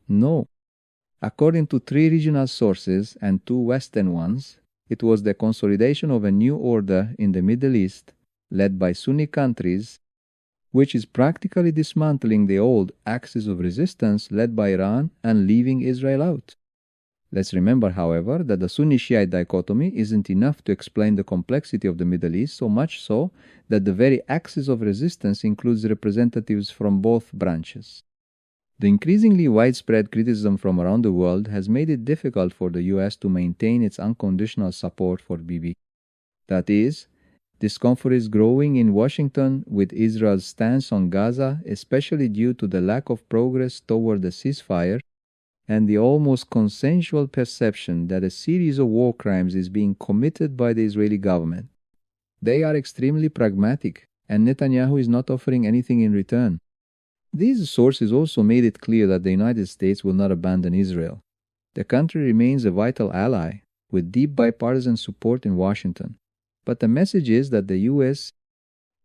No. According to 3 regional sources and 2 Western ones, it was the consolidation of a new order in the Middle East, led by Sunni countries, which is practically dismantling the old axis of resistance led by Iran and leaving Israel out. Let's remember, however, that the Sunni-Shiite dichotomy isn't enough to explain the complexity of the Middle East, so much so that the very axis of resistance includes representatives from both branches. The increasingly widespread criticism from around the world has made it difficult for the US to maintain its unconditional support for Bibi. That is, discomfort is growing in Washington with Israel's stance on Gaza, especially due to the lack of progress toward a ceasefire and the almost consensual perception that a series of war crimes is being committed by the Israeli government. They are extremely pragmatic, and Netanyahu is not offering anything in return. These sources also made it clear that the United States will not abandon Israel. The country remains a vital ally, with deep bipartisan support in Washington. But the message is that the US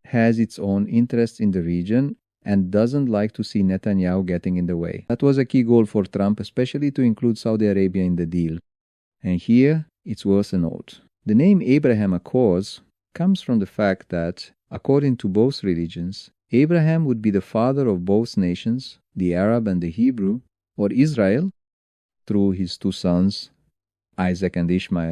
has its own interests in the region and doesn't like to see Netanyahu getting in the way. That was a key goal for Trump, especially to include Saudi Arabia in the deal. And here, it's worth a note. The name Abraham Accords comes from the fact that, according to both religions, Abraham would be the father of both nations, the Arab and the Hebrew, or Israel, through his 2 sons, Isaac and Ishmael.